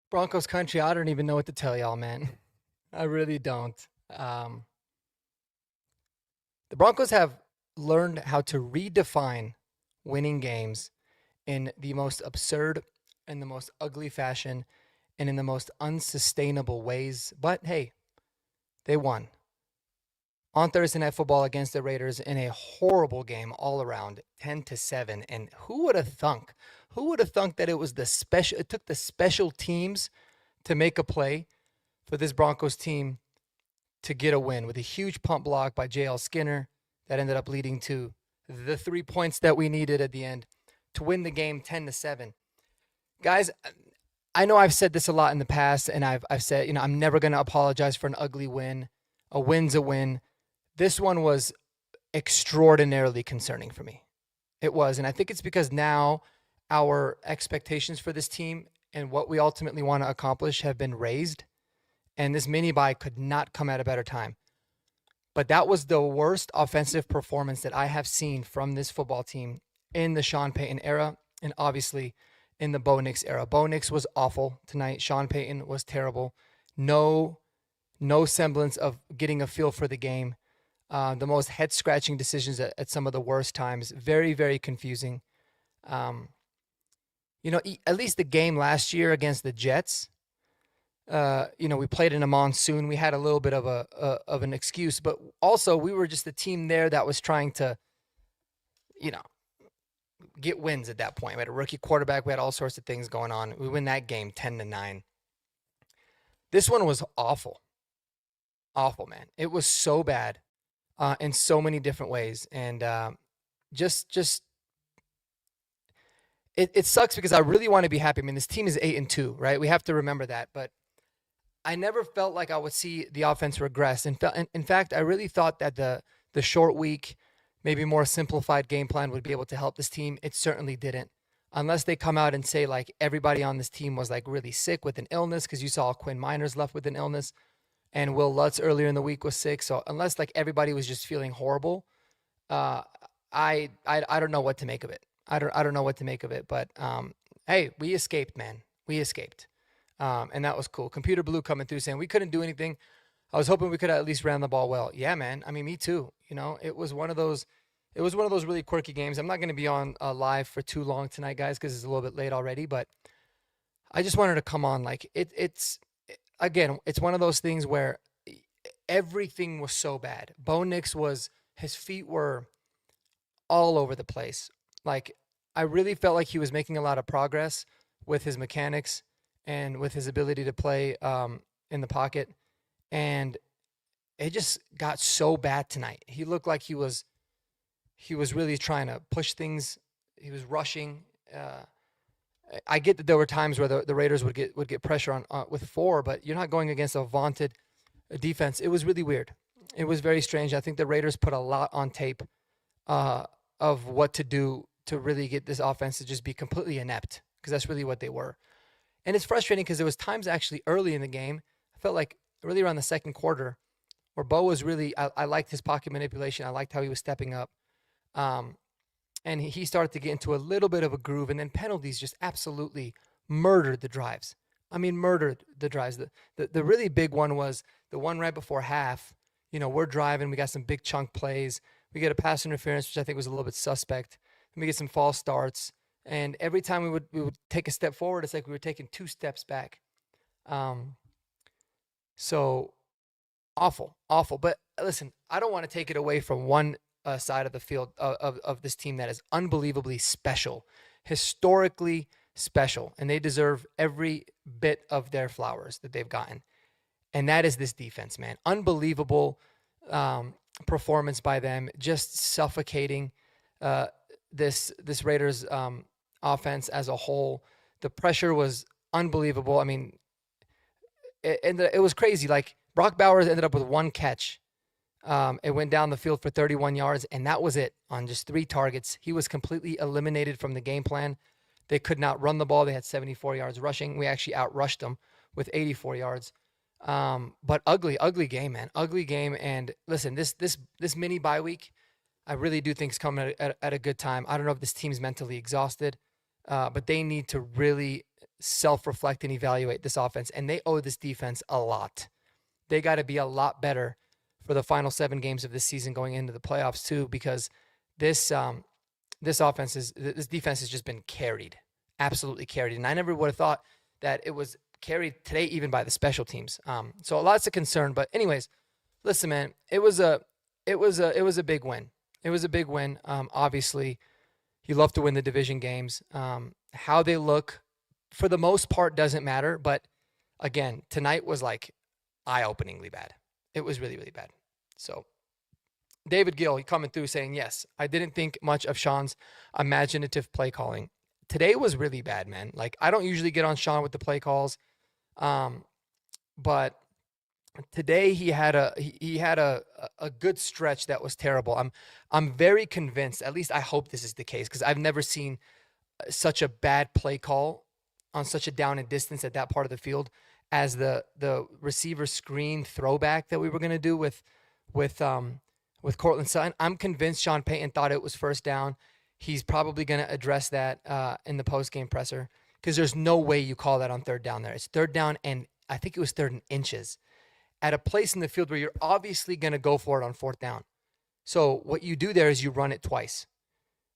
Broncos country, I don't even know what to tell y'all, man. I really don't. Um, the Broncos have learned how to redefine winning games in the most absurd and the most ugly fashion and in the most unsustainable ways. But hey, they won on Thursday Night Football against the Raiders in a horrible game all around, 10-7. And who would have thunk? Who would have thunk that it took the special teams to make a play for this Broncos team to get a win with a huge pump block by JL Skinner that ended up leading to the 3 points that we needed at the end to win the game 10-7. Guys, I know I've said this a lot in the past, and I've said, I'm never going to apologize for an ugly win. A win's a win. This one was extraordinarily concerning for me. It was, and I think it's because now our expectations for this team and what we ultimately want to accomplish have been raised, and this mini bye could not come at a better time. But that was the worst offensive performance that I have seen from this football team in the Sean Payton era, and obviously in the Bo Nix era. Bo Nix was awful tonight. Sean Payton was terrible. No semblance of getting a feel for the game. The most head-scratching decisions at some of the worst times. Very, very confusing. At least the game last year against the Jets, we played in a monsoon. We had a little bit of an excuse, but also we were just the team there that was trying to, get wins at that point. We had a rookie quarterback. We had all sorts of things going on. We win that game 10-9. This one was awful. Awful, man. It was so bad in so many different ways. And it sucks because I really want to be happy. I mean, this team is 8-2, right? We have to remember that. But I never felt like I would see the offense regress. In fact, I really thought that the short week, maybe more simplified game plan would be able to help this team. It certainly didn't. Unless they come out and say, like, everybody on this team was, like, really sick with an illness, because you saw Quinn Miners left with an illness, and Will Lutz earlier in the week was sick. So unless, like, everybody was just feeling horrible, I don't know what to make of it. I don't know what to make of it. But, hey, we escaped, man. We escaped. And that was cool. Computer Blue coming through saying we couldn't do anything. I was hoping we could at least ran the ball well. Yeah, man. I mean, me too. It was one of those really quirky games. I'm not going to be on live for too long tonight, guys, because it's a little bit late already. But I just wanted to come on. Like, it's one of those things where everything was so bad. Bo Nix his feet were all over the place. Like, I really felt like he was making a lot of progress with his mechanics and with his ability to play in the pocket. And it just got so bad tonight. He looked like he was really trying to push things. He was rushing. I get that there were times where the Raiders would get pressure on with 4, but you're not going against a vaunted defense. It was really weird. It was very strange. I think the Raiders put a lot on tape of what to do to really get this offense to just be completely inept, because that's really what they were. And it's frustrating because there was times actually early in the game, I felt like really around the second quarter, where Bo was really, I liked his pocket manipulation. I liked how he was stepping up. And he started to get into a little bit of a groove, and then penalties just absolutely murdered the drives. I mean, murdered the drives. The really big one was the one right before half. We're driving. We got some big chunk plays. We get a pass interference, which I think was a little bit suspect. Then we get some false starts. And every time we would take a step forward, it's like we were taking 2 steps back. So awful. But listen, I don't want to take it away from one side of the field of this team that is unbelievably special, historically special, and they deserve every bit of their flowers that they've gotten. And that is this defense, man. Unbelievable performance by them, just suffocating this Raiders offense as a whole. The pressure was unbelievable. I mean, it was crazy. Like, Brock Bowers ended up with 1 catch. It went down the field for 31 yards, and that was it on just 3 targets. He was completely eliminated from the game plan. They could not run the ball. They had 74 yards rushing. We actually outrushed them with 84 yards. But ugly game, man. Ugly game. And listen, this mini bye week, I really do think is coming at a good time. I don't know if this team's mentally exhausted. but they need to really self-reflect and evaluate this offense, and they owe this defense a lot. They got to be a lot better for the final 7 games of this season going into the playoffs too, because this this defense has just been carried, absolutely carried, and I never would have thought that it was carried today even by the special teams. So lots of concern, but anyways, listen, man, it was a big win. It was a big win. Obviously, you love to win the division games. How they look, for the most part, doesn't matter. But again, tonight was like eye-openingly bad. It was really, really bad. So David Gill, he coming through saying, yes, I didn't think much of Sean's imaginative play calling. Today was really bad, man. Like, I don't usually get on Sean with the play calls, but today he had a good stretch that was terrible. I'm very convinced, at least I hope this is the case, because I've never seen such a bad play call on such a down and distance at that part of the field as the receiver screen throwback that we were going to do with Cortland Sutton. I'm convinced Sean Payton thought it was first down. He's probably going to address that in the post-game presser, because there's no way you call that on third down there. It's third down, and I think it was 3rd and inches, at a place in the field where you're obviously going to go for it on 4th down. So what you do there is you run it twice.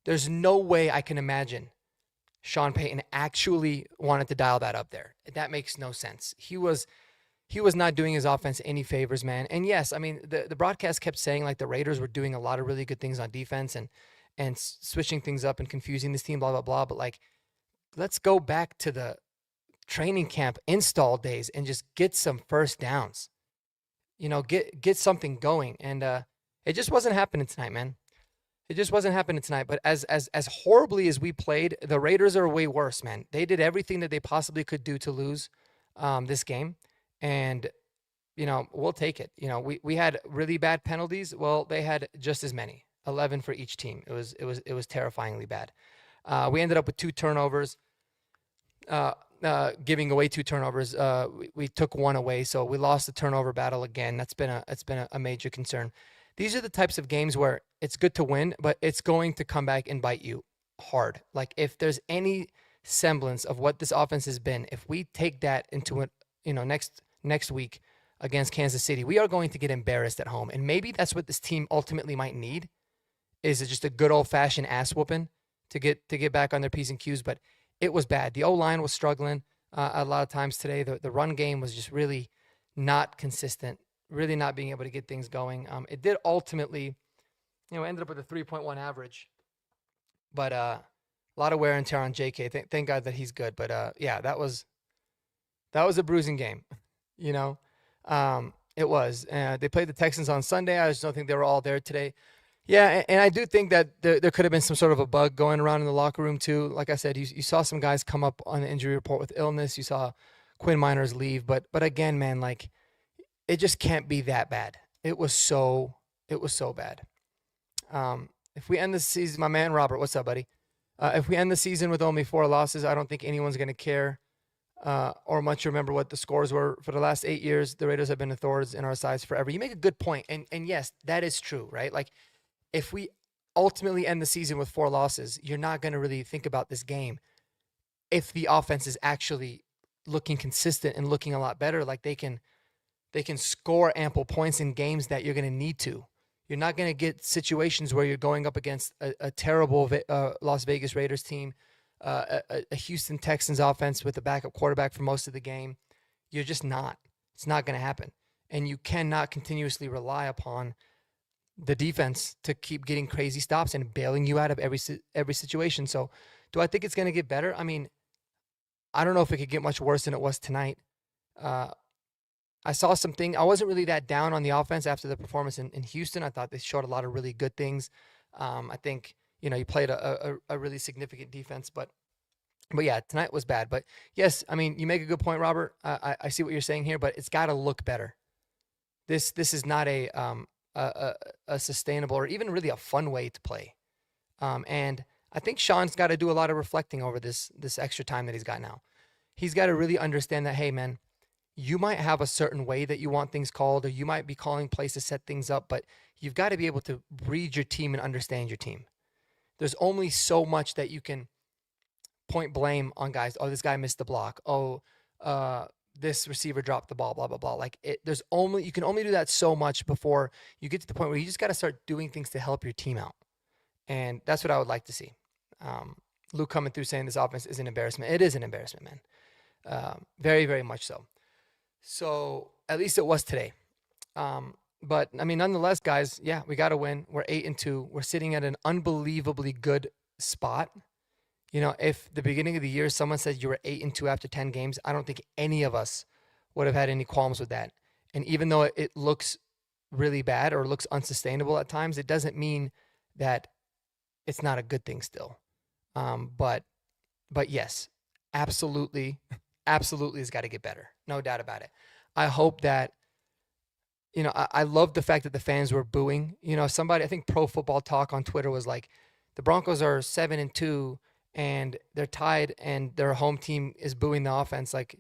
There's no way I can imagine Sean Payton actually wanted to dial that up there. That makes no sense. He was not doing his offense any favors, man. And yes, I mean, the broadcast kept saying like the Raiders were doing a lot of really good things on defense and switching things up and confusing this team, blah, blah, blah. But like, let's go back to the training camp install days and just get some first downs. You know, get something going. And it just wasn't happening tonight, man. It just wasn't happening tonight. But as horribly as we played, the Raiders are way worse, man. They did everything that they possibly could do to lose this game. And, you know, we'll take it. You know, we had really bad penalties. Well, they had just as many, 11 for each team. It was terrifyingly bad. We ended up with 2 turnovers. Giving away 2 turnovers. We took 1 away, so we lost the turnover battle again. That's been a major concern. These are the types of games where it's good to win, but it's going to come back and bite you hard. Like, if there's any semblance of what this offense has been, if we take that into it, you know, next week against Kansas City, we are going to get embarrassed at home. And maybe that's what this team ultimately might need, is just a good old-fashioned ass whooping to get back on their P's and Q's. But it was bad. The O-line was struggling a lot of times today. The run game was just really not consistent, really not being able to get things going. It did ultimately, you know, ended up with a 3.1 average, but a lot of wear and tear on JK. Thank God that he's good. But yeah, that was a bruising game, you know. It was. They played the Texans on Sunday. I just don't think they were all there today. Yeah, and I do think that there could have been some sort of a bug going around in the locker room too. Like I said, you saw some guys come up on the injury report with illness. You saw Quinn Miners leave, but again, man, like, it just can't be that bad. It was so bad. If we end the season, my man Robert, what's up, buddy? If we end the season with only 4 losses, I don't think anyone's going to care or much remember what the scores were. For the last 8 years, the Raiders have been the thorns in our sides forever. You make a good point, and yes, that is true, right? Like, if we ultimately end the season with 4 losses, you're not going to really think about this game if the offense is actually looking consistent and looking a lot better. Like, they can score ample points in games that you're going to need to. You're not going to get situations where you're going up against a terrible Las Vegas Raiders team, a Houston Texans offense with a backup quarterback for most of the game. You're just not. It's not going to happen. And you cannot continuously rely upon the defense to keep getting crazy stops and bailing you out of every situation. So do I think it's going to get better? I mean, I don't know if it could get much worse than it was tonight. I saw something. I wasn't really that down on the offense after the performance in Houston. I thought they showed a lot of really good things. I think, you know, you played a really significant defense, but yeah, tonight was bad. But yes, I mean, you make a good point, Robert. I see what you're saying here, but it's got to look better. This is not a sustainable or even really a fun way to play. And I think Sean's got to do a lot of reflecting over this extra time that he's got now. He's got to really understand that, hey, man, you might have a certain way that you want things called, or you might be calling plays to set things up, but you've got to be able to read your team and understand your team. There's only so much that you can point blame on guys. Oh, this guy missed the block. Oh, this receiver dropped the ball, blah, blah, blah. Like you can only do that so much before you get to the point where you just got to start doing things to help your team out. And that's what I would like to see. Luke coming through saying this offense is an embarrassment. It is an embarrassment, man. Very, very much so. So at least it was today. But I mean, nonetheless, guys, yeah, we got to win. We're 8-2. We're sitting at an unbelievably good spot. You know, if the beginning of the year someone said you were 8-2 after 10 games, I don't think any of us would have had any qualms with that. And even though it looks really bad or looks unsustainable at times, it doesn't mean that it's not a good thing still. But yes, absolutely it's got to get better. No doubt about it. I hope that, you know, I love the fact that the fans were booing. You know, I think Pro Football Talk on Twitter was like, the Broncos are 7-2 and they're tied and their home team is booing the offense like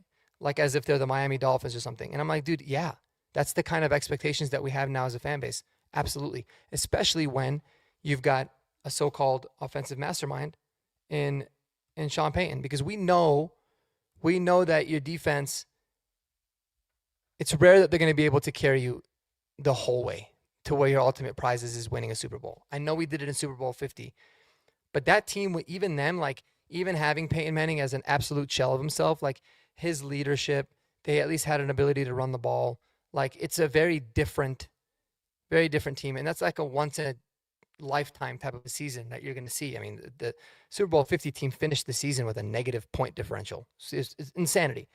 as if they're the Miami Dolphins or something. And I'm like, dude, yeah, that's the kind of expectations that we have now as a fan base. Absolutely. Especially when you've got a so-called offensive mastermind in Sean Payton, because we know that your defense, it's rare that they're going to be able to carry you the whole way to where your ultimate prize is winning a Super Bowl. I know we did it in Super Bowl 50, but that team, even them, like even having Peyton Manning as an absolute shell of himself, like his leadership, they at least had an ability to run the ball. Like it's a very different team. And that's like a once in a lifetime type of a season that you're going to see. I mean, the Super Bowl 50 team finished the season with a negative point differential. It's insanity.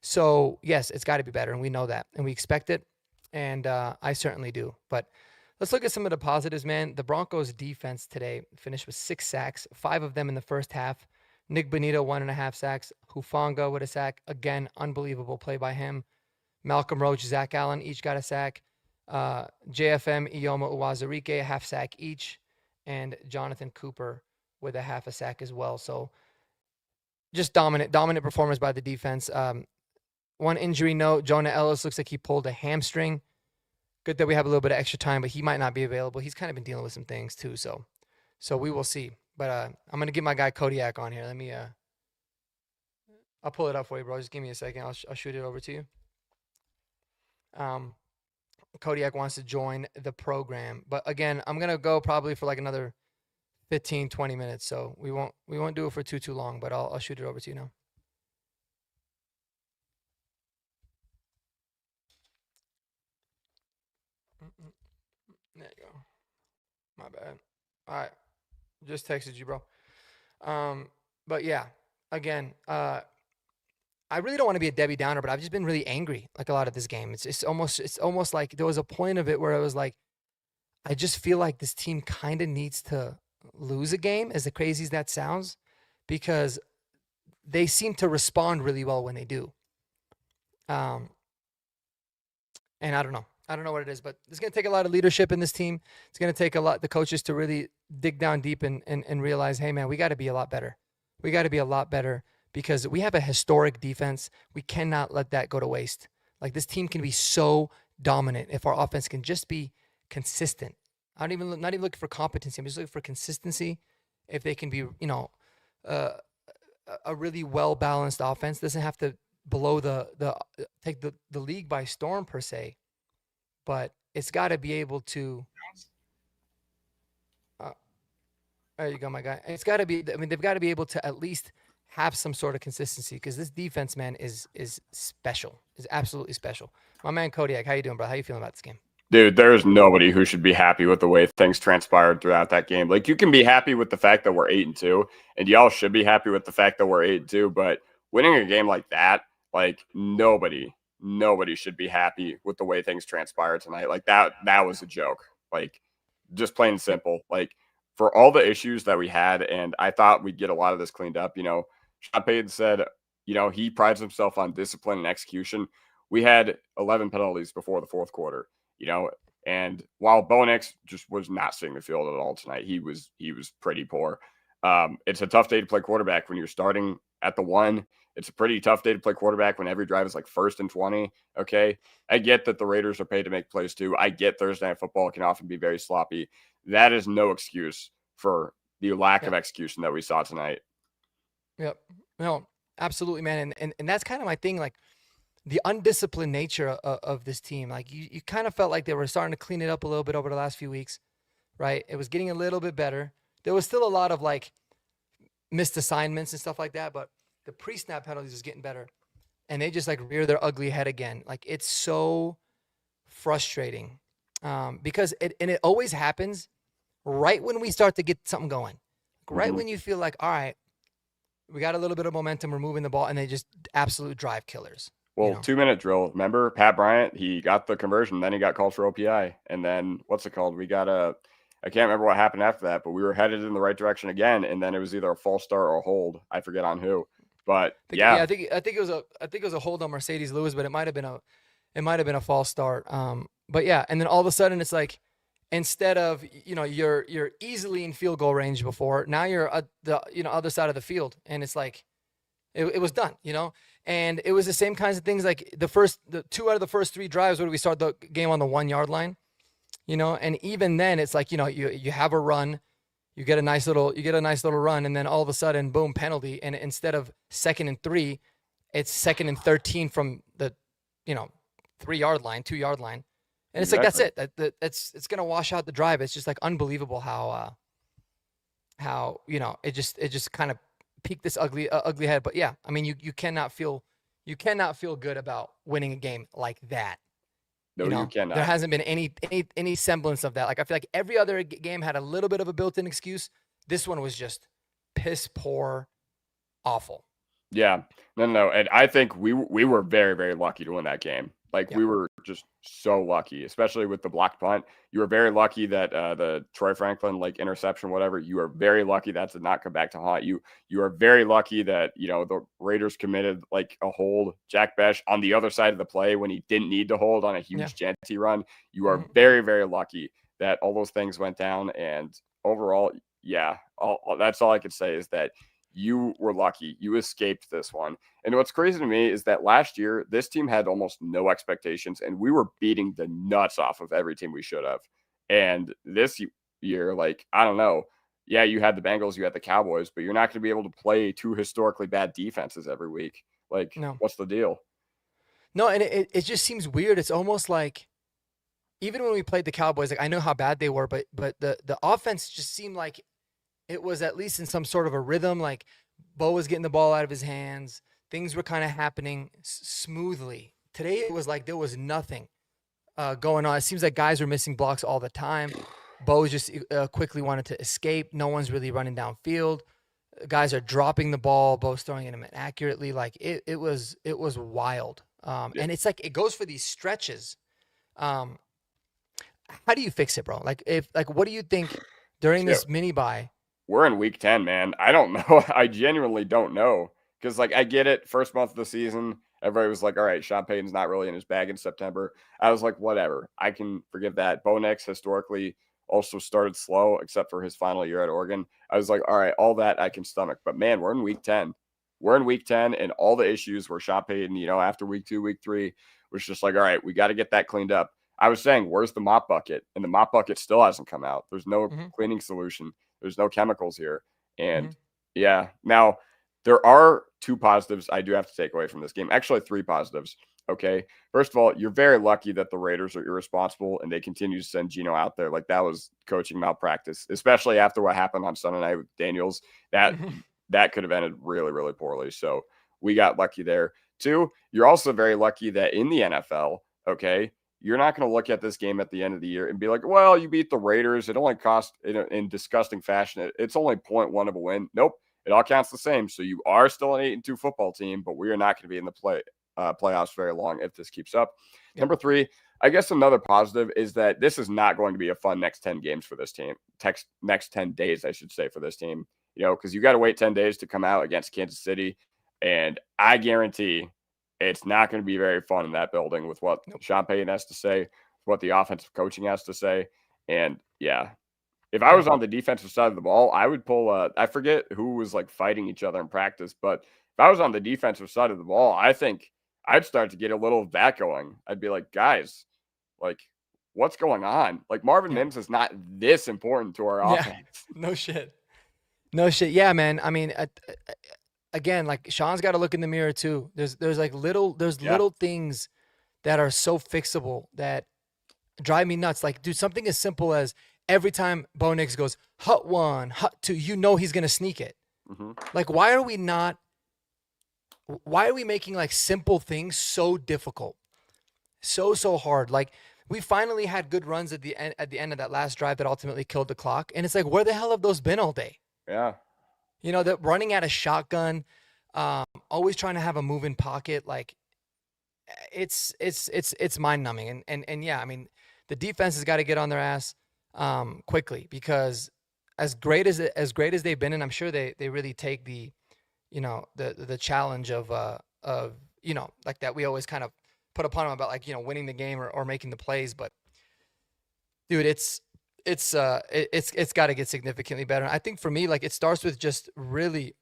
So yes, it's got to be better. And we know that, and we expect it. And I certainly do. But let's look at some of the positives, man. The Broncos defense today finished with 6 sacks, 5 of them in the first half. Nick Bonito, 1.5 sacks. Hufanga with a sack. Again, unbelievable play by him. Malcolm Roach, Zach Allen, each got a sack. JFM, Ioma Uwazurike, a half sack each. And Jonathan Cooper with a half a sack as well. So just dominant performance by the defense. One injury note, Jonah Ellis looks like he pulled a hamstring. Good that we have a little bit of extra time, but he might not be available. He's kind of been dealing with some things too, so we will see. But I'm gonna get my guy Kodiak on here. Let me I'll pull it up for you, bro. Just give me a second. I'll shoot it over to you. Kodiak wants to join the program, but again, I'm gonna go probably for like another 15-20 minutes, so we won't do it for too long. But I'll shoot it over to you now. There you go. My bad. All right. Just texted you, bro. But yeah, again, I really don't want to be a Debbie Downer, but I've just been really angry like a lot of this game. It's almost like there was a point of it where it was like, I just feel like this team kind of needs to lose a game, as crazy as that sounds, because they seem to respond really well when they do. And I don't know. I don't know what it is, but it's going to take a lot of leadership in this team. It's going to take the coaches to really dig down deep and realize, hey, man, we got to be a lot better. We got to be a lot better because we have a historic defense. We cannot let that go to waste. Like, this team can be so dominant if our offense can just be consistent. Not even looking for competency. I'm just looking for consistency. If they can be, you know, a really well-balanced offense, doesn't have to take the league by storm per se. But it's got to be able to. There you go, my guy. It's got to be. I mean, they've got to be able to at least have some sort of consistency, because this defense, man, is special. Is absolutely special. My man Kodiak, how you doing, bro? How you feeling about this game? Dude, there's nobody who should be happy with the way things transpired throughout that game. Like, you can be happy with the fact that we're 8-2, and y'all should be happy with the fact that we're 8-2. But winning a game like that, like, nobody should be happy with the way things transpired tonight. Like, that was a joke. Like, just plain and simple. Like, for all the issues that we had, and I thought we'd get a lot of this cleaned up. You know, Sean Payton said, you know, he prides himself on discipline and execution. We had 11 penalties before the fourth quarter, you know, and while Bo Nix just was not seeing the field at all tonight, he was pretty poor. It's a tough day to play quarterback when you're starting at the 1. It's a pretty tough day to play quarterback when every drive is like 1st and 20. Okay. I get that the Raiders are paid to make plays too. I get Thursday Night Football can often be very sloppy. That is no excuse for the lack of execution that we saw tonight. Yep. No, absolutely, man. And that's kind of my thing. Like the undisciplined nature of this team. Like you kind of felt like they were starting to clean it up a little bit over the last few weeks, right? It was getting a little bit better. There was still a lot of like missed assignments and stuff like that, but the pre-snap penalties was getting better. And they just like rear their ugly head again. Like it's so frustrating because it always happens right when we start to get something going. Right Mhm. when you feel like, all right, we got a little bit of momentum, we're moving the ball, and they just absolute drive killers. You Well, know, 2 minute drill. Remember Pat Bryant? He got the conversion, then he got called for OPI. And then what's it called? We got I can't remember what happened after that, but we were headed in the right direction again. And then it was either a false start or a hold. I forget on who. But yeah, yeah, I think it was a hold on Mercedes Lewis, but it might have been a false start. But yeah, and then all of a sudden it's like instead of you're easily in field goal range before, now you're at the other side of the field, and it's like it was done, and it was the same kinds of things. Like the two out of the first three drives, where we start the game on the 1 yard line, and even then it's like you have a run, you get a nice little run, and then all of a sudden, boom, penalty, and instead of 2nd and 3, it's 2nd and 13 from the 3 yard line, 2 yard line, and it's like that's exactly. it. It's gonna wash out the drive. It's just like unbelievable how it just kind of peaked this ugly head. But yeah, I mean you cannot feel good about winning a game like that. No, you There cannot. hasn't been any semblance of that. Like I feel like every other game had a little bit of a built-in excuse. This one was just piss poor, awful. Yeah. No, no, no, and I think we were very, very lucky to win that game. Like, Yep. we were just so lucky, especially with the blocked punt. You were very lucky that, the Troy Franklin, like, interception, whatever, you are very lucky that did not come back to haunt you. You are very lucky that, the Raiders committed, like, a hold. Jack Besh on the other side of the play when he didn't need to hold on a Yeah. huge Genty run. You are Mhm. very, very lucky that all those things went down, and overall, yeah, that's all I could say is that you were lucky. You escaped this one. And what's crazy to me is that last year, this team had almost no expectations, and we were beating the nuts off of every team we should have. And this year, like, I don't know. Yeah, you had the Bengals, you had the Cowboys, but you're not going to be able to play two historically bad defenses every week. Like, No. what's the deal? No, and it just seems weird. It's almost like even when we played the Cowboys, like I know how bad they were, but the offense just seemed like it was at least in some sort of a rhythm. Like Bo was getting the ball out of his hands. Things were kind of happening smoothly. Today it was like there was nothing going on. It seems like guys were missing blocks all the time. Bo just quickly wanted to escape. No one's really running downfield. Guys are dropping the ball. Bo's throwing it inaccurately. Like it was wild. Yeah. And it's like it goes for these stretches. Um, how do you fix it, bro? Like what do you think during So, this mini buy? we're in week 10, man. I don't know. I genuinely don't know. Because, like, I get it. First month of the season, everybody was like, all right, Sean Payton's not really in his bag in September. I was like, whatever. I can forgive that. Bo Nix historically also started slow, except for his final year at Oregon. I was like, all right, all that I can stomach. But, man, we're in week 10. We're in week 10, and all the issues were Sean Payton, after week 2, week 3, was just like, all right, we got to get that cleaned up. I was saying, where's the mop bucket? And the mop bucket still hasn't come out. There's no Mm-hmm, cleaning solution. There's no chemicals here. mm-hmm, And yeah, now there are two positives I do have to take away from this game. Actually, three positives. Okay. First of all, you're very lucky that the Raiders are irresponsible and they continue to send Gino out there. Like, that was coaching malpractice, especially after what happened on Sunday night with Daniels. That mm-hmm. that could have ended really, really poorly. So we got lucky there. Two, you're also very lucky that in the NFL, okay, you're not going to look at this game at the end of the year and be like, well, you beat the Raiders. It only cost in disgusting fashion. It's only 0.1 of a win. Nope. It all counts the same. So you are still an 8-2 football team, but we are not going to be in the playoffs very long if this keeps up. Yep. Number three, I guess another positive is that this is not going to be a fun next 10 games for this team. Next 10 days, I should say, for this team. Because you got to wait 10 days to come out against Kansas City. And I guarantee it's not going to be very fun in that building with what Nope. Sean Payton has to say, what the offensive coaching has to say. And yeah, if I Yeah. was on the defensive side of the ball, I would pull I forget who was like fighting each other in practice, but if I was on the defensive side of the ball, I think I'd start to get a little of that going. I'd be like, guys, like, what's going on? Like, Marvin Yeah. Mims is not this important to our Yeah. offense. No shit. No shit. Yeah, man. I mean, again, like Sean's got to look in the mirror too. There's like little things that are so fixable that drive me nuts. Like, dude, something as simple as every time Bo Nix goes hut one, hut two, he's gonna sneak it. Mm-hmm. Like, why are we making like simple things so difficult, so hard? Like, we finally had good runs at the end of that last drive that ultimately killed the clock, and it's like, where the hell have those been all day? Yeah. That running at a shotgun, always trying to have a moving pocket, like it's mind numbing. And yeah, I mean, the defense has got to get on their ass quickly, because as great as they've been, and I'm sure they really take the the challenge of like that we always kind of put upon them about, like, winning the game or making the plays. But dude, it's got to get significantly better. And I think for me, like, it starts with just really,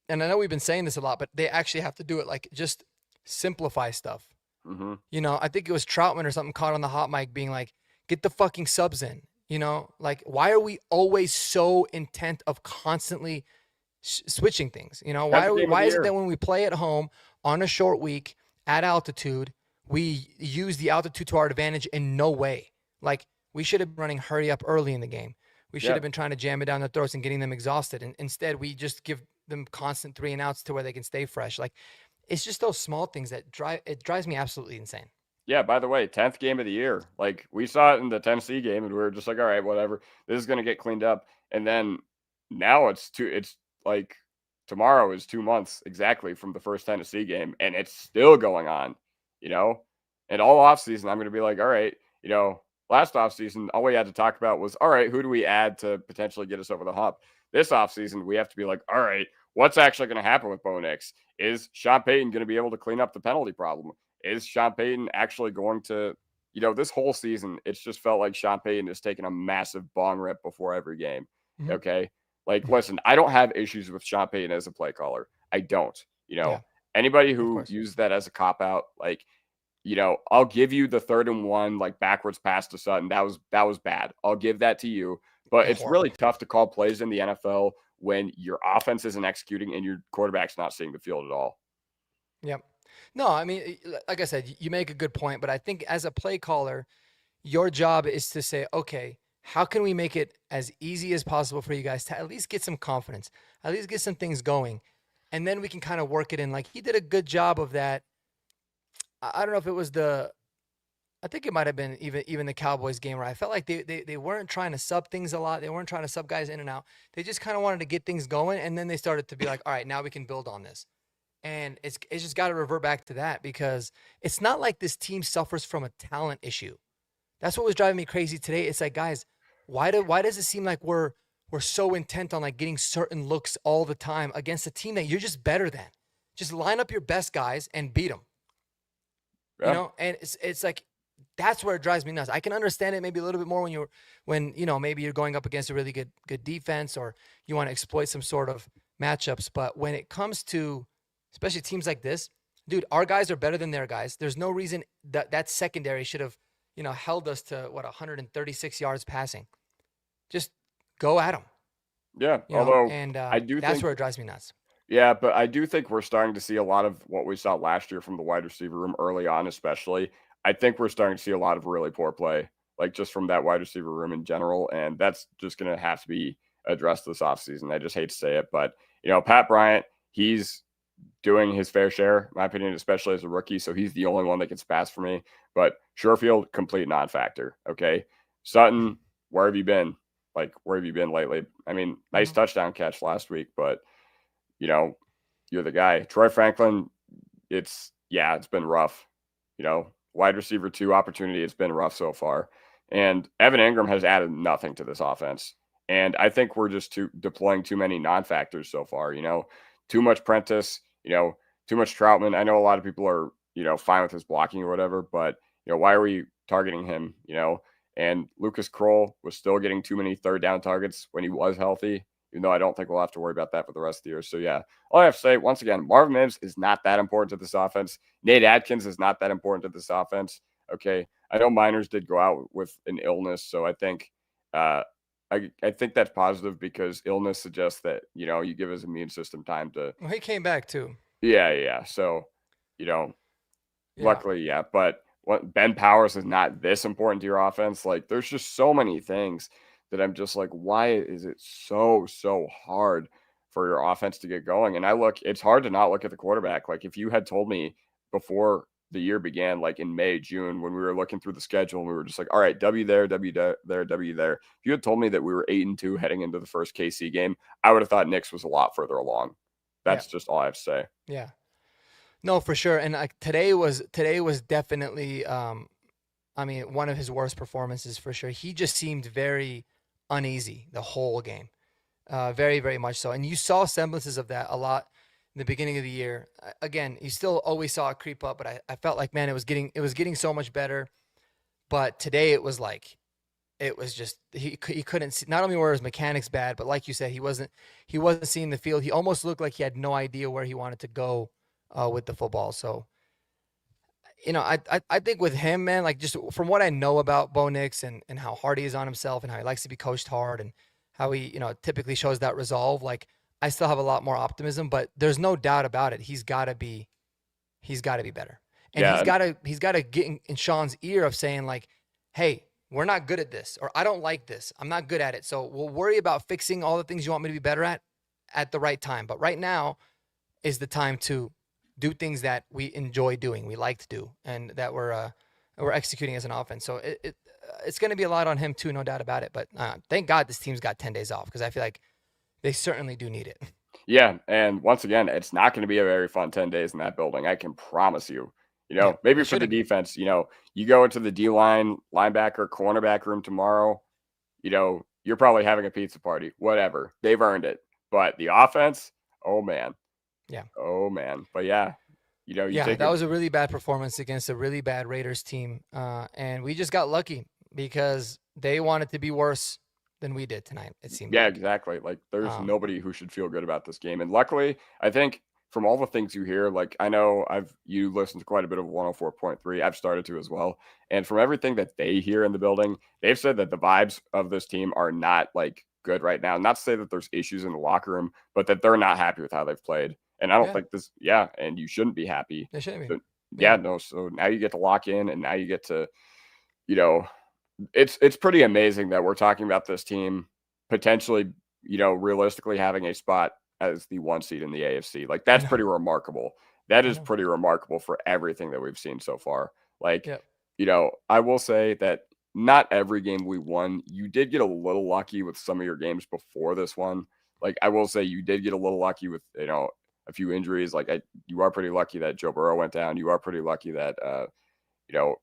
and I know we've been saying this a lot, but they actually have to do it, like, just simplify stuff. Mm-hmm. I think it was Troutman or something caught on the hot mic being like, get the fucking subs in. Like, why are we always so intent of constantly switching things? Why is it that when we play at home on a short week at altitude, we use the altitude to our advantage in no way? Like, we should have been running hurry up early in the game. We should have been trying to jam it down their throats and getting them exhausted. And instead, we just give them constant 3 and outs to where they can stay fresh. Like, it's just those small things that drives me absolutely insane. Yeah, by the way, 10th game of the year. Like, we saw it in the Tennessee game, and we were just like, all right, whatever. This is going to get cleaned up. And then now it's like tomorrow is 2 months exactly from the first Tennessee game, and it's still going on, And all offseason, I'm going to be like, all right, last offseason, all we had to talk about was, all right, who do we add to potentially get us over the hump? This offseason, we have to be like, all right, what's actually going to happen with Bo Nix? Is Sean Payton going to be able to clean up the penalty problem? Is Sean Payton actually going to, this whole season, it's just felt like Sean Payton is taking a massive bong rip before every game. Mm-hmm. Okay. Like, listen, I don't have issues with Sean Payton as a play caller. I don't, anybody who used that as a cop out, like, I'll give you the 3rd and 1, like, backwards pass to Sutton. That was bad. I'll give that to you. But it's really tough to call plays in the NFL when your offense isn't executing and your quarterback's not seeing the field at all. Yep. No, I mean, like I said, you make a good point, but I think as a play caller, your job is to say, okay, how can we make it as easy as possible for you guys to at least get some confidence, at least get some things going, and then we can kind of work it in. Like, he did a good job of that. I don't know if it was I think it might have been even the Cowboys game, where I felt like they weren't trying to sub things a lot. They weren't trying to sub guys in and out. They just kind of wanted to get things going, and then they started to be like, all right, now we can build on this. And it's just got to revert back to that, because it's not like this team suffers from a talent issue. That's what was driving me crazy today. It's like, guys, why does it seem like we're so intent on, like, getting certain looks all the time against a team that you're just better than? Just line up your best guys and beat them. Yeah. And it's like, that's where it drives me nuts. I can understand it maybe a little bit more when maybe you're going up against a really good defense, or you want to exploit some sort of matchups. But when it comes to especially teams like this, dude, our guys are better than their guys. There's no reason that secondary should have, held us to 136 yards passing. Just go at them. Yeah. I do that's think where it drives me nuts. Yeah, but I do think we're starting to see a lot of what we saw last year from the wide receiver room early on, especially. I think we're starting to see a lot of really poor play, like, just from that wide receiver room in general. And that's just going to have to be addressed this offseason. I just hate to say it, but, Pat Bryant, he's doing his fair share, in my opinion, especially as a rookie. So he's the only one that gets passed for me. But Sherfield, complete non-factor. Okay. Sutton, where have you been? Like, where have you been lately? I mean, nice touchdown catch last week, but you're the guy. Troy Franklin, it's been rough. Wide receiver 2 opportunity, it's been rough so far. And Evan Ingram has added nothing to this offense. And I think we're just deploying too many non-factors so far. Too much Prentice, too much Troutman. I know a lot of people are, fine with his blocking or whatever, but, why are we targeting him? And Lucas Kroll was still getting too many 3rd down targets when he was healthy, even though I don't think we'll have to worry about that for the rest of the year. So, yeah, all I have to say, once again, Marvin Mims is not that important to this offense. Nate Adkins is not that important to this offense. Okay. I know Miners did go out with an illness, so I think I think that's positive because illness suggests that, you give his immune system time to. Well, he came back too. Yeah. So, you know, Yeah. luckily, yeah. But what Ben Powers is not this important to your offense. Like, there's just so many things that I'm just like, why is it so hard for your offense to get going? And it's hard to not look at the quarterback. Like, if you had told me before the year began, like in May, June, when we were looking through the schedule and we were just like, all right, W there, W there, W there. If you had told me that we were 8-2 heading into the first KC game, I would have thought Nix was a lot further along. Yeah. That's just all I have to say. Yeah. No, for sure. And today was definitely I mean, one of his worst performances for sure. He just seemed very uneasy the whole game. Very, very much so. And you saw semblances of that a lot in the beginning of the year. Again, you still always saw it creep up, but I felt like, man, it was getting so much better. But today it was like, it was just, he couldn't see, not only were his mechanics bad, but like you said, he wasn't seeing the field. He almost looked like he had no idea where he wanted to go with the football. So, I think with him, man, like just from what I know about Bo Nix and how hard he is on himself and how he likes to be coached hard and how he, typically shows that resolve, like I still have a lot more optimism, but there's no doubt about it. He's got to be better. And Yeah. he's got to get in Sean's ear of saying like, hey, we're not good at this, or I don't like this. I'm not good at it. So we'll worry about fixing all the things you want me to be better at the right time. But right now is the time to do things that we enjoy doing, we like to do, and that we're executing as an offense. So it's going to be a lot on him too, no doubt about it. But thank God this team's got 10 days off because I feel like they certainly do need it. Yeah, and once again, it's not going to be a very fun 10 days in that building. I can promise you. Yeah, Maybe it for the shouldn't be. defense, you go into the D-line, linebacker, cornerback room tomorrow, you're probably having a pizza party. Whatever. They've earned it. But the offense, oh man. Yeah. Oh man. But yeah, you Yeah, take that it. was a really bad performance against a really bad Raiders team, and we just got lucky because they wanted to be worse than we did tonight. It seemed Yeah, like. exactly. Like there's Um, nobody who should feel good about this game. And luckily, I think from all the things you hear, like I know you listened to quite a bit of 104.3. I've started to as well. And from everything that they hear in the building, they've said that the vibes of this team are not like good right now. Not to say that there's issues in the locker room, but that they're not happy with how they've played. And I don't yeah, think and you shouldn't be happy. they shouldn't So, be. Yeah, no. So now you get to lock in and now you get to, you know, it's pretty amazing that we're talking about this team potentially, realistically having a spot as the 1 seed in the AFC. Like I that's know. pretty remarkable. That I is know. pretty remarkable for everything that we've seen so far. Like, Yeah. I will say that not every game we won, you did get a little lucky with some of your games before this one. Like I will say you did get a little lucky with, a few injuries. Like you are pretty lucky that Joe Burrow went down. You are pretty lucky that you know,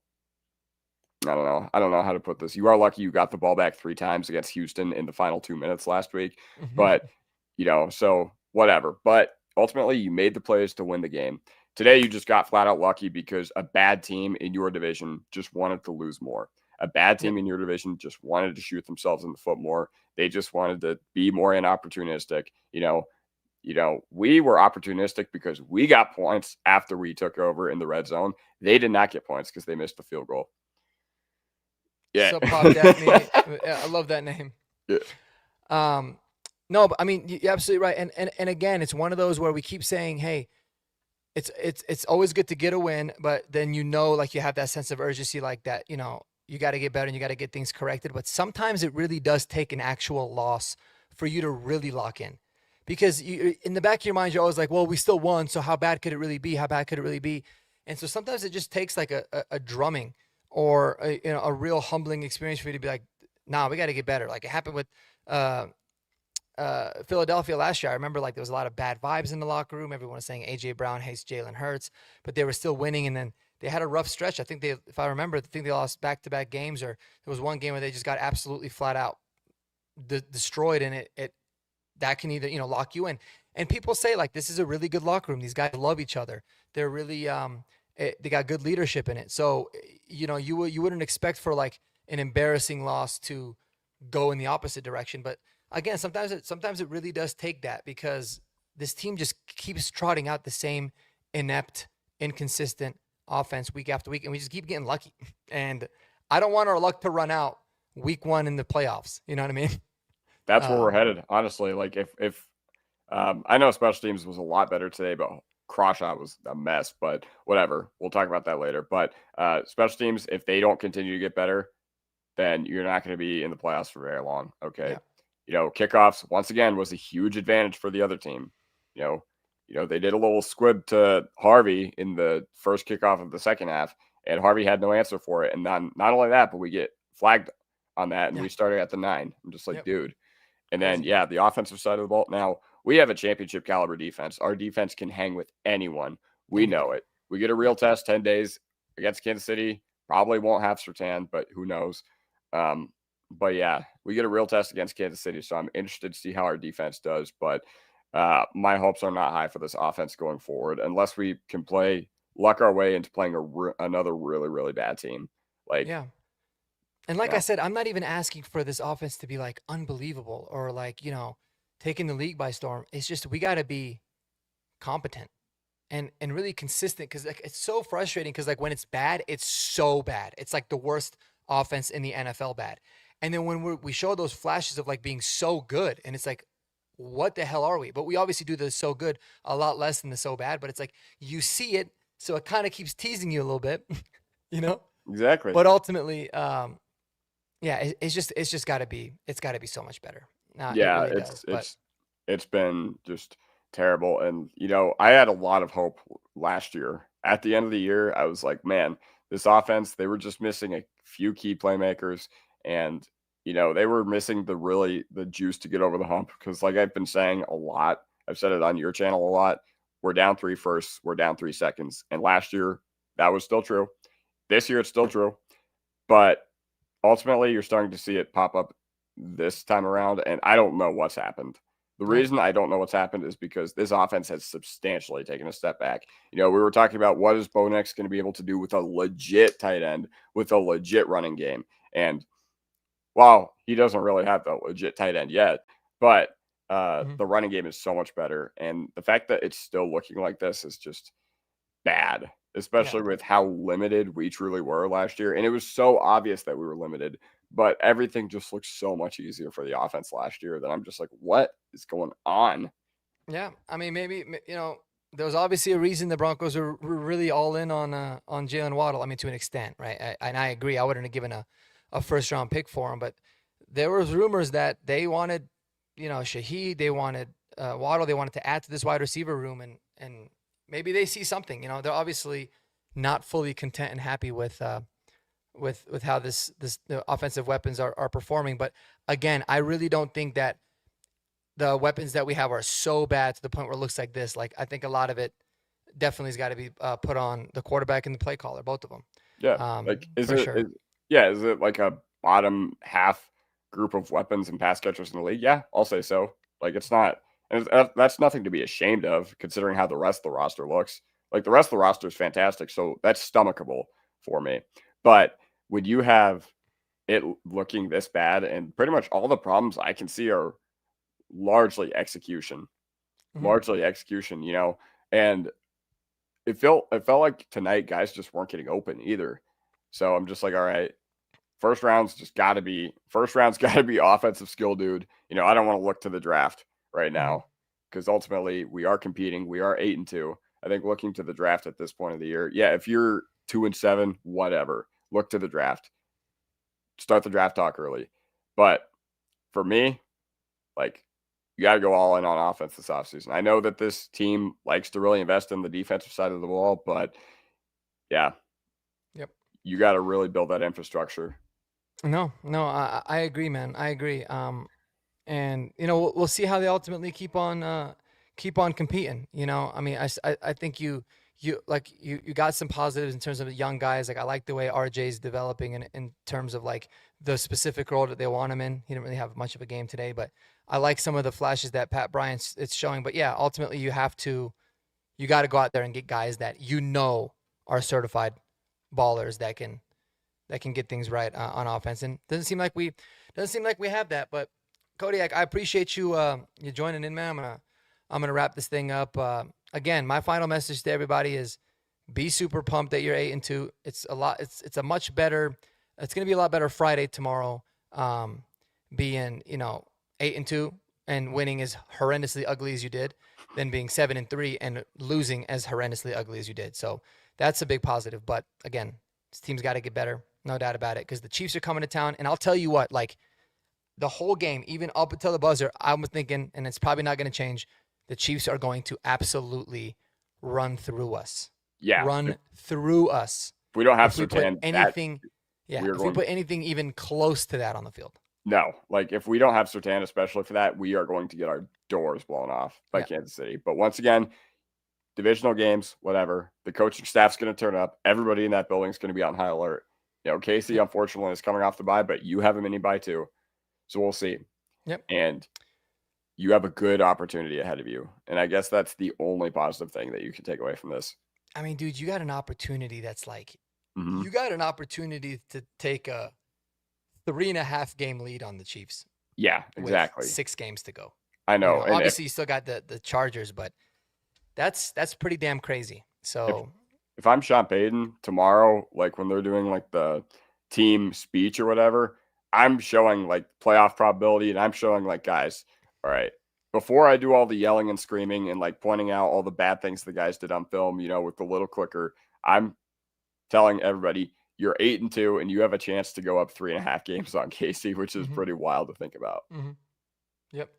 I don't know. I don't know how to put this. You are lucky you got the ball back 3 times against Houston in the final 2 minutes last week. But, so whatever. But ultimately, you made the plays to win the game. Today, you just got flat out lucky because a bad team in your division just wanted to lose more. A bad Yep. team in your division just wanted to shoot themselves in the foot more. They just wanted to be more inopportunistic. We were opportunistic because we got points after we took over in the red zone. They did not get points because they missed the field goal. Yeah. Sub Pop Daphne. Yeah, I love that name. Yeah. No, but I mean, you're absolutely right. And again, it's one of those where we keep saying, hey, it's always good to get a win, but then like you have that sense of urgency, like that. You got to get better and you got to get things corrected. But sometimes it really does take an actual loss for you to really lock in, because in the back of your mind, you're always like, well, we still won, so how bad could it really be? How bad could it really be? And so sometimes it just takes like a drumming or a real humbling experience for you to be like, nah, we got to get better. Like it happened with Philadelphia last year. I remember like there was a lot of bad vibes in the locker room. Everyone was saying AJ Brown hates Jalen Hurts, but they were still winning. And then they had a rough stretch. I think if I remember, they lost back-to-back games, or there was one game where they just got absolutely flat out destroyed. And it that can either lock you in. And people say like this is a really good locker room. These guys love each other. They're really they got good leadership in it. So you wouldn't expect for like an embarrassing loss to go in the opposite direction. But again, sometimes it really does take that, because this team just keeps trotting out the same inept, inconsistent offense week after week, and we just keep getting lucky. And I don't want our luck to run out week 1 in the playoffs. You know what I mean? That's where we're Um, headed, honestly. Like if I know special teams was a lot better today, but Crawshot was a mess. But whatever, we'll talk about that later. But special teams, if they don't continue to get better, then you're not going to be in the playoffs for very long. Okay. yeah, Kickoffs once again was a huge advantage for the other team. You know, they did a little squib to Harvey in the first kickoff of the second half, and Harvey had no answer for it. And not only that, but we get flagged on that, and yeah, we started at the 9. I'm just like, yep, dude. And then, crazy. yeah, the offensive side of the ball. Now, we have a championship caliber defense. Our defense can hang with anyone. We know Anybody. it. We get a real Yep. test 10 days against Kansas City. Probably won't have Sertan, but who knows? Um, but yeah, we get a real test against Kansas City. So I'm interested to see how our defense does. But my hopes are not high for this offense going forward unless we can luck our way into playing another really, really bad team. Like, Yeah. And like I yeah, said, I'm not even asking for this offense to be like unbelievable or like, taking the league by storm. It's just we got to be competent and really consistent because like it's so frustrating because like when it's bad, it's so bad. It's like the worst offense in the NFL bad. And then when we show those flashes of like being so good, and it's like, what the hell are we? But we obviously do the so good a lot less than the so bad. But it's like you see it, so it kind of keeps teasing you a little bit, you know. exactly. But ultimately, yeah, it's just got to be so much better. It Yeah, really does. But it's been just terrible. And I had a lot of hope last year. At the end of the year, I was like, man, this offense, they were just missing a few key playmakers, and they were missing the juice to get over the hump. Because like I've been saying a lot, I've said it on your channel a lot. We're down 3 firsts, we're down 3 seconds, and last year that was still true. This year it's still true, but ultimately you're starting to see it pop up this time around, and I don't know what's happened. The yeah, reason I don't know what's happened is because this offense has substantially taken a step back. We were talking about what is Bo Nix going to be able to do with a legit tight end, with a legit running game. And while he doesn't really have the legit tight end yet, but mhm, the running game is so much better. And the fact that it's still looking like this is just bad, yeah, especially with how limited we truly were last year. And it was so obvious that we were limited, but everything just looks so much easier for the offense last year that I'm just like, what is going on? yeah. I mean, maybe there was obviously a reason the Broncos were really all in on Jalen Waddle. I mean, to an extent, right? And I agree. I wouldn't have given a first round pick for him, but there was rumors that they wanted, Shaheed, they wanted Waddle, they wanted to add to this wide receiver room, and maybe they see something. They're obviously not fully content and happy with how this the offensive weapons are performing. But again, I really don't think that the weapons that we have are so bad to the point where it looks like this. Like I think a lot of it definitely has got to be put on the quarterback and the play caller, both of them, Yeah. Like, for sure. is it like a bottom half group of weapons and pass catchers in the league? Yeah, I'll say so. Like, it's not, and that's nothing to be ashamed of considering how the rest of the roster looks. Like, the rest of the roster is fantastic. So that's stomachable for me. But when you have it looking this bad, and pretty much all the problems I can see are largely execution, Hmm. largely execution, and it felt like tonight guys just weren't getting open either. So I'm just like, all right, first round's got to be offensive skill, dude. I don't want to look to the draft right Hmm. now because ultimately we are competing. We are 8-2. I think looking to the draft at this point of the year, yeah, if you're 2-7, whatever, look to the draft. Start the draft talk early. But for me, like, you got to go all in on offense this offseason. I know that this team likes to really invest in the defensive side of the ball, but yeah, Yep. you got to really build that infrastructure. No, no, I agree, man. I agree. And we'll see how they ultimately keep on competing. I mean, I think you got some positives in terms of the young guys. Like I like the way RJ's developing in terms of like the specific role that they want him in. He didn't really have much of a game today, but I like some of the flashes that Pat Bryant's it's showing. But yeah, ultimately you got to go out there and get guys that are certified ballers that can get things right on offense. And doesn't seem like we have that. But Cody, I appreciate you joining in, man. I'm gonna wrap this thing up. Again, my final message to everybody is be super pumped that you're 8-2. It's a lot. It's a much better. It's gonna be a lot better Friday tomorrow. Being 8-2 and winning as horrendously ugly as you did than being 7-3 and losing as horrendously ugly as you did. So that's a big positive. But again, this team's got to get better. No doubt about it. Because the Chiefs are coming to town. And I'll tell you what, like the whole game, even up until the buzzer, I was thinking, and it's probably not going to change, the Chiefs are going to absolutely run through us. Yeah. Run through us. If we don't have if we put Surtain, anything, if we put anything even close to that on the field. No, like if we don't have Surtain, especially for that, we are going to get our doors blown off by Kansas City. But once again, divisional games, whatever. The coaching staff's going to turn up. Everybody in that building is going to be on high alert. You know, Casey, unfortunately, is coming off the bye, but you have a mini bye too. So we'll see. Yep. And you have a good opportunity ahead of you. And I guess that's the only positive thing that you can take away from this. I mean, dude, you got an opportunity that's like, you got an opportunity to take a 3.5 game lead on the Chiefs. Yeah, exactly. With 6 games to go. I know. And obviously, you still got the Chargers, but that's pretty damn crazy. So if I'm Sean Payton tomorrow, like when they're doing like the team speech or whatever, I'm showing like playoff probability, and I'm showing like, guys, all right, before I do all the yelling and screaming and like pointing out all the bad things the guys did on film, you know, with the little clicker, I'm telling everybody you're 8-2 and you have a chance to go up 3.5 games on Casey, which is pretty wild to think about. Yep.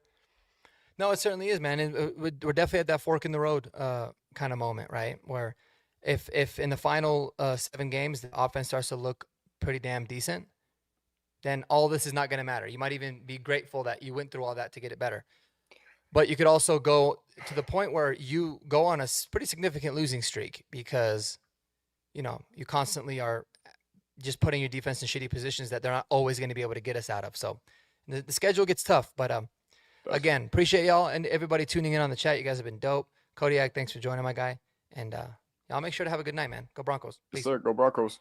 No, it certainly is, man. And we're definitely at that fork in the road kind of moment, right? Where if in the final 7 games, the offense starts to look pretty damn decent, then all this is not going to matter. You might even be grateful that you went through all that to get it better. But you could also go to the point where you go on a pretty significant losing streak because, you know, you constantly are just putting your defense in shitty positions that they're not always going to be able to get us out of. So the schedule gets tough. But again, appreciate y'all and everybody tuning in on the chat. You guys have been dope. Kodiak, thanks for joining, my guy. And y'all make sure to have a good night, man. Go Broncos. Peace. Yes, sir. Go Broncos.